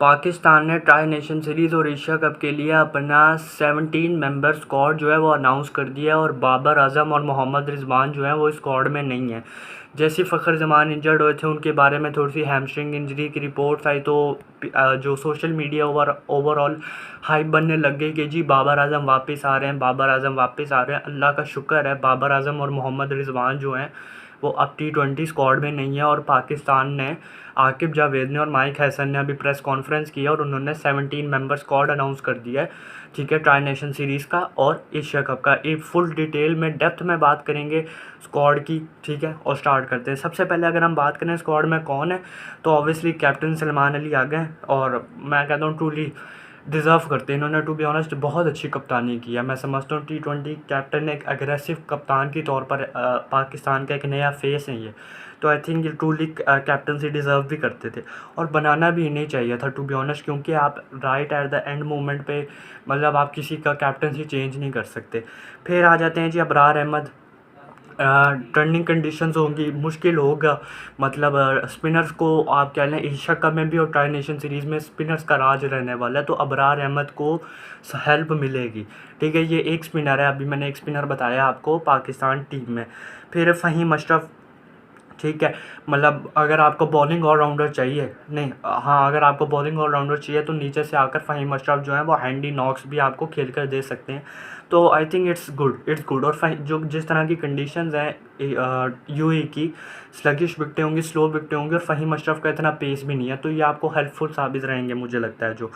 पाकिस्तान ने try nation series और Asia cup के लिए अपना 17 मेंबर स्क्वाड जो है वो अनाउंस कर दिया है और बाबर आजम और मोहम्मद रिजवान जो है वो स्क्वाड में नहीं है। जैसे फ़खर जमान इंजर्ड हुए थे उनके बारे में थोड़ी सी हैमस्ट्रिंग इंजरी की रिपोर्ट्स आई तो जो सोशल मीडिया ओवरऑल हाइप बनने लग गई कि जी बाबर आजम वापस आ रहे हैं, बाबर आजम वापस आ रहे हैं। अल्लाह का शुक्र है बाबर आजम और मोहम्मद रिजवान जो हैं वो अब T20 स्क्वाड में नहीं है। और पाकिस्तान ने आकिब जावेद ने और माइक हैसन ने अभी प्रेस कॉन्फ्रेंस किया और उन्होंने 17 मेंबर स्क्वाड अनाउंस कर दिया है, ठीक है, ट्राई नेशन सीरीज़ का और एशिया कप का। एक फुल डिटेल में डेप्थ में बात करेंगे स्क्वाड की, ठीक है, और स्टार्ट करते हैं। सबसे पहले अगर हम बात करें स्क्वाड में कौन है तो ऑब्वियसली कैप्टन सलमान अली आ गए और मैं कहता हूँ ट्रूली डिज़र्व करते हैं। इन्होंने टू बी ऑनेस्ट बहुत अच्छी कप्तानी की है। मैं समझता हूँ T20 कैप्टन एक एग्रेसिव कप्तान के तौर पर पाकिस्तान का एक नया फेस है ये, तो आई थिंक ये ट्रूली कैप्टनसी डिज़र्व भी करते थे और बनाना भी नहीं चाहिए था टू बी ऑनेस्ट, क्योंकि आप right at the end moment पे मतलब आप किसी का कैप्टनसी चेंज नहीं कर सकते। फिर आ जाते हैं जी अबरार अहमद। टर्निंग कंडीशंस होंगी, मुश्किल होगा, मतलब स्पिनर्स को आप कह लें एशिया कप में भी और ट्राई नेशन सीरीज़ में स्पिनर्स का राज रहने वाला है, तो अबरार अहमद को हेल्प मिलेगी, ठीक है। ये एक स्पिनर है, अभी मैंने एक स्पिनर बताया आपको पाकिस्तान टीम में। फिर फ़हीम अशरफ, ठीक है, मतलब अगर आपको बॉलिंग ऑलराउंडर चाहिए, नहीं हाँ, अगर आपको बॉलिंग ऑलराउंडर चाहिए तो नीचे से आकर फ़हीम अशरफ जो है वो हैंडी नॉक्स भी आपको खेल कर दे सकते हैं। तो आई थिंक इट्स गुड। और जो जिस तरह की कंडीशंस हैं यूए की, स्लगिश विकटें होंगी, स्लो विकटें होंगी और फ़हीम अशरफ का इतना पेस भी नहीं है, तो ये आपको हेल्पफुल साबित रहेंगे मुझे लगता है। जो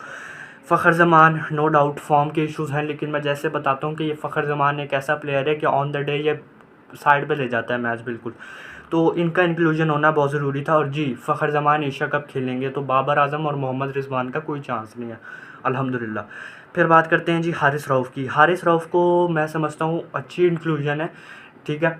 Fakhar Zaman, no doubt form के इश्यूज़ हैं, लेकिन मैं जैसे बताता हूँ कि ये फ़खर जमान एक ऐसा प्लेयर है कि ऑन द डे ये साइड पे ले जाता है मैच बिल्कुल, तो इनका इंक्लूजन होना बहुत ज़रूरी था। और जी फ़खर जमान एशिया कप खेलेंगे तो बाबर आजम और मोहम्मद रिजवान का कोई चांस नहीं है, अल्हम्दुलिल्लाह। फिर बात करते हैं जी हारिस रऊफ़ की। हारिस रऊफ़ को मैं समझता हूँ अच्छी इंक्लूजन है, ठीक है।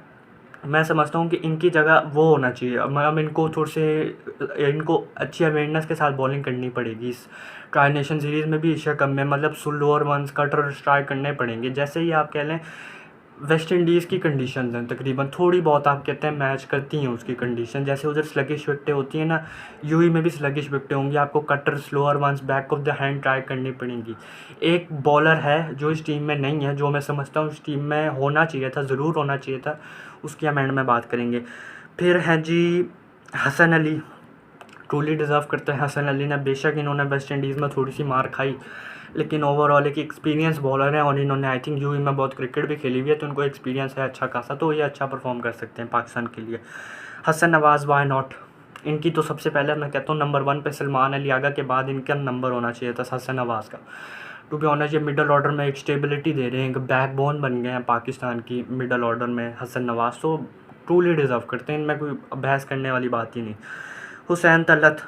मैं समझता हूँ कि इनकी जगह वो होना चाहिए, मतलब इनको अच्छी अवेयरनेस के साथ बॉलिंग करनी पड़ेगी इस ट्राई नेशन सीरीज़ में भी एशिया कप में, मतलब स्लोअर वंस कटर स्ट्राइक करने पड़ेंगे। जैसे ही आप कह लें वेस्ट इंडीज़ की कंडीशंस हैं तकरीबन थोड़ी बहुत आप कहते हैं मैच करती हैं उसकी कंडीशन, जैसे उधर स्लगिश विकटें होती हैं ना, यूई में भी स्लगिश विकटें होंगी, आपको cutter slower ones back of the hand try करनी पड़ेंगी। एक बॉलर है जो इस टीम में नहीं है, जो मैं समझता हूँ इस टीम में होना चाहिए था, ज़रूर होना चाहिए था, उसकी हम एंड में बात करेंगे। फिर हैं जी हसन अली, ट्रूली डिज़र्व करते हैं हसन अली ने। बेशक इन्होंने वेस्ट इंडीज़ में थोड़ी सी मार खाई, लेकिन ओवरऑल एक एक्सपीरियंस बॉलर है और इन्होंने आई थिंक यूई में बहुत क्रिकेट भी खेली हुई है, तो इनको एक्सपीरियंस है अच्छा खासा, तो ये अच्छा परफॉर्म कर सकते हैं पाकिस्तान के लिए। हसन नवाज़, वाई नॉट। इनकी तो सबसे पहले मैं कहता हूँ नंबर 1 पे सलमान अली आगा के बाद इनका नंबर होना चाहिए था हसन नवाज़ का। टू बी ऑनेस्ट ये मिडल ऑर्डर में एक स्टेबिलिटी दे रहे हैं, एक बैकबोन बन गए हैं पाकिस्तान की मिडल ऑर्डर में हसन नवाज़, तो ट्रूली डिज़र्व करते हैं, इनमें कोई बहस करने वाली बात ही नहीं। हुसैन तलत,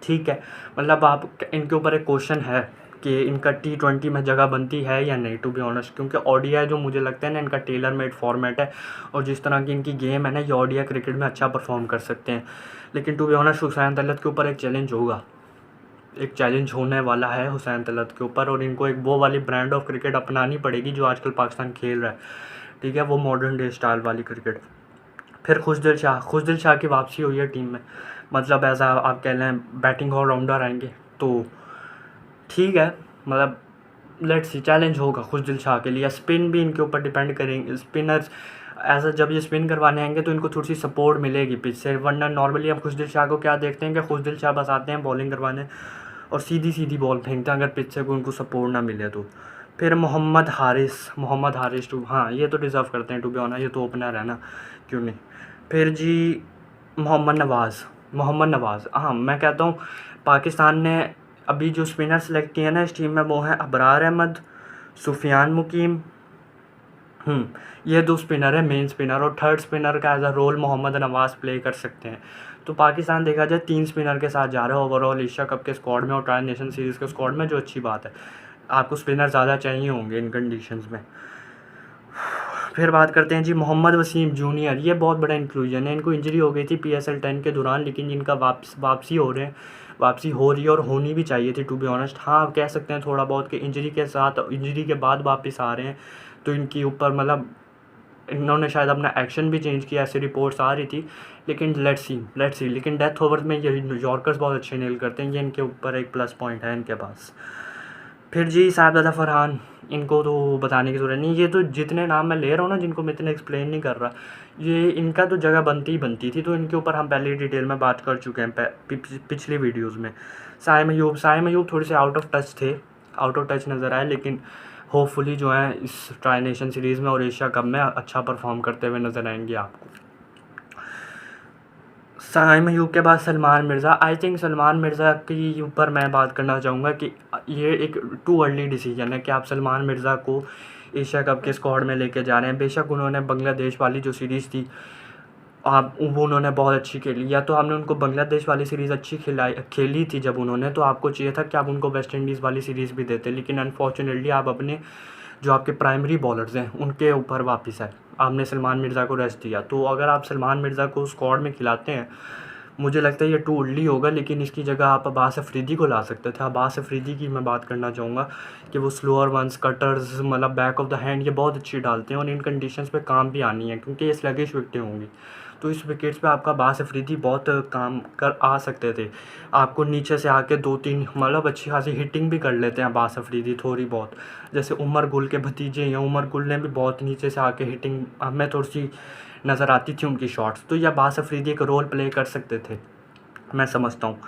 ठीक है, मतलब आप इनके ऊपर एक क्वेश्चन है कि इनका T20 में जगह बनती है या नहीं, टू बी ऑनेस्ट, क्योंकि ओडीआई जो मुझे लगता है ना इनका टेलर मेड फॉर्मेट है और जिस तरह की इनकी गेम है ना ये ओडीआई क्रिकेट में अच्छा परफॉर्म कर सकते हैं। लेकिन to be honest Hussain Talat के ऊपर एक चैलेंज होगा, एक चैलेंज होने वाला है हुसैन तलत के ऊपर, और इनको एक वो वाली ब्रांड ऑफ क्रिकेट अपनानी पड़ेगी जो आजकल पाकिस्तान खेल रहा है, ठीक है, वो मॉडर्न डे स्टाइल वाली क्रिकेट। फिर खुशदिल शाह की वापसी हुई है टीम में, मतलब एज आप कह लें बैटिंग ऑलराउंडर आएंगे तो ठीक है, मतलब लेट्स सी चैलेंज होगा खुशदिल शाह के लिए। स्पिन भी इनके ऊपर डिपेंड करेंगे, स्पिनर्स ऐसा जब ये स्पिन करवाने आएंगे तो इनको थोड़ी सी सपोर्ट मिलेगी पिच से, वरना नॉर्मली हम खुशदिल शाह को क्या देखते हैं कि खुशदिल शाह बस आते हैं बॉलिंग करवाने और सीधी सीधी बॉल फेंकते हैं अगर पिच से कोई उनको सपोर्ट ना मिले तो। फिर मोहम्मद हारिस टू, हाँ ये तो डिज़र्व करते हैं टू बी ऑनेस्ट, ये तो ओपनर है ना, क्यों नहीं। फिर जी मोहम्मद नवाज़, हाँ मैं कहता हूँ पाकिस्तान ने अभी जो स्पिनर सेलेक्ट किए हैं ना इस टीम में वो हैं अबरार अहमद, सुफियान मुकीम, ये 2 स्पिनर है मेन स्पिनर, और थर्ड स्पिनर का as a role Mohammad Nawaz play कर सकते हैं। तो पाकिस्तान देखा जाए 3 स्पिनर के साथ जा रहा है ओवरऑल एशिया कप के स्क्वाड में और ट्राई नेशन सीरीज़ के स्क्वाड में, जो अच्छी बात है। आपको स्पिनर ज़्यादा चाहिए होंगे इन कंडीशंस में। फिर बात करते हैं जी मोहम्मद वसीम जूनियर, ये बहुत बड़ा इंक्लूजन है। इनको इंजरी हो गई थी PSL 10 के दौरान, लेकिन इनका वापसी हो रही है और होनी भी चाहिए थी टू बी ऑनेस्ट। हाँ आप कह सकते हैं थोड़ा बहुत कि इंजरी के बाद वापस आ रहे हैं तो इनके ऊपर मतलब इन्होंने शायद अपना एक्शन भी चेंज किया, ऐसी रिपोर्ट्स आ रही थी। लेकिन लेट्स सी। लेकिन डेथ ओवर में ये यॉर्कर्स बहुत अच्छे नेल करते हैं, ये इनके ऊपर एक प्लस पॉइंट है इनके पास। फिर जी साहिबजादा फरहान, इनको तो बताने की ज़रूरत नहीं, ये तो जितने नाम मैं ले रहा हूँ ना, जिनको मैं इतने एक्सप्लेन नहीं कर रहा, ये इनका तो जगह बनती ही बनती थी, तो इनके ऊपर हम पहले ही डिटेल में बात कर चुके हैं पिछली वीडियोज़ में। साइम अयूब थोड़े से आउट ऑफ टच नज़र आए, लेकिन होपफुली जो है इस ट्राई नेशन सीरीज़ में और एशिया कप में अच्छा परफॉर्म करते हुए नज़र आएंगे आपको। साइम अयूब के बाद सलमान मिर्ज़ा, आई थिंक सलमान मिर्ज़ा के ऊपर मैं बात करना चाहूँगा कि ये एक टू अर्ली डिसीजन है कि आप सलमान मिर्ज़ा को एशिया कप के स्क्वाड में लेके जा रहे हैं। बेशक उन्होंने बांग्लादेश वाली जो सीरीज़ थी वो उन्होंने बहुत अच्छी खेली, या तो हमने उनको बांग्लादेश वाली सीरीज़ अच्छी खेली थी जब उन्होंने, तो आपको चाहिए था कि आप उनको वेस्ट इंडीज़ वाली सीरीज़ भी देते, लेकिन अनफॉर्चुनेटली आप अपने जो आपके प्राइमरी बॉलर्स हैं उनके ऊपर वापस आए, आपने सलमान मिर्ज़ा को रेस्ट दिया। तो अगर आप सलमान मिर्ज़ा को स्क्वाड में खिलाते हैं, मुझे लगता है ये टू अर्ली होगा, लेकिन इसकी जगह आप अब्बास अफरीदी को ला सकते थे। अब्बास अफरीदी की मैं बात करना चाहूँगा कि वो स्लोअर वंस, कटर्स, मतलब बैक ऑफ द हैंड ये बहुत अच्छी डालते हैं और इन कंडीशंस पे काम भी आनी है, क्योंकि ये स्लगिश विकेटें होंगी। तो इस विकेट्स पे आपका अब्बास अफरीदी बहुत काम कर आ सकते थे। आपको नीचे से आके 2-3 मतलब अच्छी खासी हिटिंग भी कर लेते हैं अब्बास अफरीदी थोड़ी बहुत, जैसे उमर गुल के भतीजे हैं, उमर गुल ने भी बहुत नीचे से आके हिटिंग हमें थोड़ी सी नज़र आती थी उनकी शॉट्स, तो ये अब्बास अफरीदी एक रोल प्ले कर सकते थे, मैं समझता हूँ।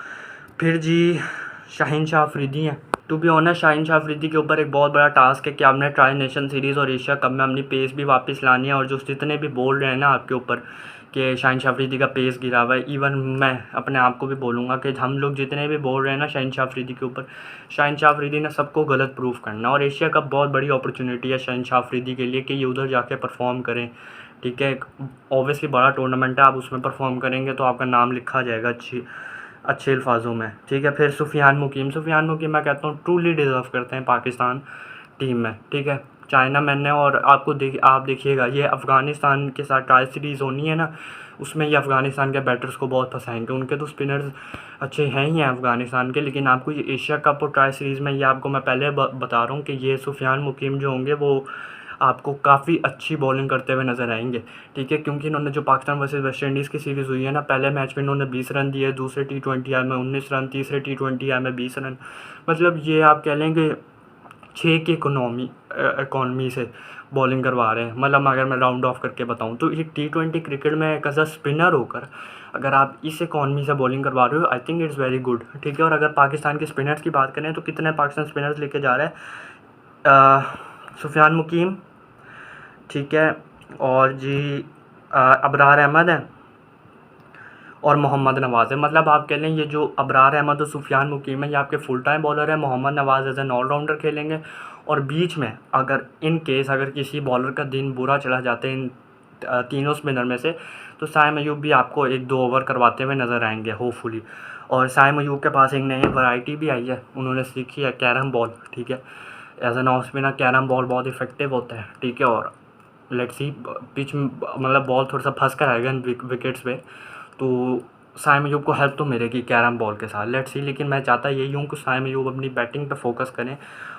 फिर जी शाहीन शाह अफरीदी हैं। To be honest Shaheen Shah Afridi के ऊपर एक बहुत बड़ा टास्क है कि आपने ट्राई नेशन सीरीज़ और एशिया कप में अपनी पेस भी वापस लानी है, और जो जितने भी बोल रहे हैं ना आपके ऊपर कि शाहीन शाह अफरीदी का पेस गिरा हुआ है, इवन मैं अपने आप को भी बोलूँगा कि हम लोग जितने भी बोल रहे हैं ना शाहीन शाह अफरीदी के ऊपर, शाहीन शाह अफरीदी ने सबको गलत प्रूफ करना, और एशिया कप बहुत बड़ी अपॉर्चुनिटी है शाहीन शाह अफरीदी के लिए कि ये उधर जाके परफॉर्म करें। ठीक है, ऑब्वियसली बड़ा टूर्नामेंट है, आप उसमें परफॉर्म करेंगे तो आपका नाम लिखा जाएगा अच्छे अल्फाजों में। ठीक है, फिर सुफियान मुकीम मैं कहता हूँ ट्रूली डिज़र्व करते हैं पाकिस्तान टीम में। ठीक है, चाइना मैंने, और आप देखिएगा ये अफ़गानिस्तान के साथ ट्राई सीरीज़ होनी है ना, उसमें ये अफ़गानिस्तान के बैटर्स को बहुत फंसाएंगे, उनके तो स्पिनर्स अच्छे हैं ही हैं अफ़गानिस्तान के, लेकिन आपको ये एशिया कप और ट्राई सीरीज़ में ये आपको मैं पहले बता रहा हूँ कि ये सुफियान मुकीम जो होंगे वो आपको काफ़ी अच्छी बॉलिंग करते हुए नज़र आएंगे। ठीक है, क्योंकि इन्होंने जो पाकिस्तान वर्सेस वेस्ट इंडीज़ की सीरीज़ हुई है ना, पहले मैच में इन्होंने 20 रन दिए, दूसरे T20 में 19 रन, तीसरे T20 में 20 रन, मतलब ये आप कह लेंगे 6 की इकॉनमी से बॉलिंग करवा रहे हैं। मतलब अगर मैं राउंड ऑफ करके बताऊं तो ये T20 क्रिकेट में एक एज अ स्पिनर होकर अगर आप इस इकॉनमी से बॉलिंग करवा रहे हो, I think it's very good. ठीक है, और अगर पाकिस्तान के स्पिनर्स की बात करें तो कितने पाकिस्तान स्पिनर्स लेके जा रहे हैं, सुफियान मुकीम, ठीक है, और जी अबरार अहमद हैं और मोहम्मद नवाज़ है। मतलब आप कह लें ये जो अबरार अहमद और सुफियान मुकीम है ये आपके फुल टाइम बॉलर है, मोहम्मद नवाज़ एज एन ऑलराउंडर खेलेंगे, और बीच में अगर इन केस अगर किसी बॉलर का दिन बुरा चला जाता है इन तीनों स्पिनर में से, तो साइम अयूब भी आपको 1-2 ओवर करवाते हुए नज़र आएंगे होपफुली। और साइम अयूब के पास एक नई वैरायटी भी आई है, उन्होंने सीखी है कैरम बॉल। ठीक है, as an off spinner carrom ball बहुत इफेक्टिव होता है। ठीक है, और लेट्स सी पिच मतलब बॉल थोड़ा सा फंस कर आएगा इन विकेट्स पे, तो साइम अयूब को हेल्प तो मिलेगी कैरम बॉल के साथ, लेट्स सी। लेकिन मैं चाहता यही हूँ कि साइम अयूब अपनी बैटिंग पे फोकस करें,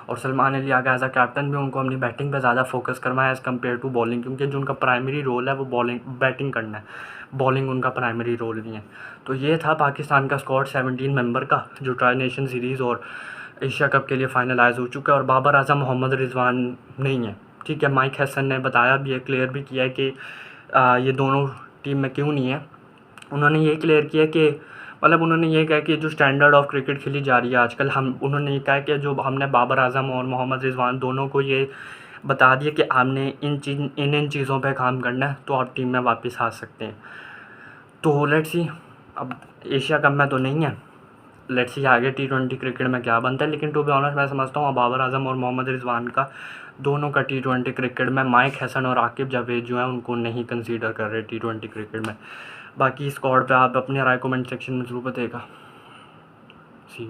और Salman Ali Agha as a captain भी उनको अपनी बैटिंग पे ज़्यादा फोकस करवाएं एज़ कम्पेयर टू बॉलिंग, क्योंकि जो उनका प्राइमरी रोल है वो बैटिंग करना है, बॉलिंग उनका प्राइमरी रोल नहीं है। तो ये था पाकिस्तान का स्क्वाड 17 मेंबर का, जो ट्राई नेशन सीरीज़ और एशिया कप के लिए फाइनलाइज हो चुका है, और बाबर आजम, मोहम्मद रिजवान नहीं है। ठीक है, माइक हैसन ने बताया भी है, क्लियर भी किया है कि ये दोनों टीम में क्यों नहीं है। उन्होंने ये क्लियर किया कि मतलब उन्होंने ये कहा कि जो स्टैंडर्ड ऑफ क्रिकेट खेली जा रही है आजकल, उन्होंने ये कहा कि जो हमने बाबर आजम और मोहम्मद रिजवान दोनों को ये बता दिया कि आपने इन चीज़ों पे काम करना है तो आप टीम में वापस आ सकते हैं। तो लेट्स सी, अब एशिया कप में तो नहीं है, लेट्स सी आगे T20 क्रिकेट में क्या बनता है। लेकिन टू बी ऑनेस्ट मैं समझता हूँ बाबर आजम और मोहम्मद रिजवान का दोनों का T20 क्रिकेट में, माइक हैसन और आकिब जावेद जो हैं उनको नहीं कंसीडर कर रहे T20 क्रिकेट में। बाकी स्क्वाड पे आप अपनी राय कमेंट सेक्शन में ज़रूर बताइएगा। सी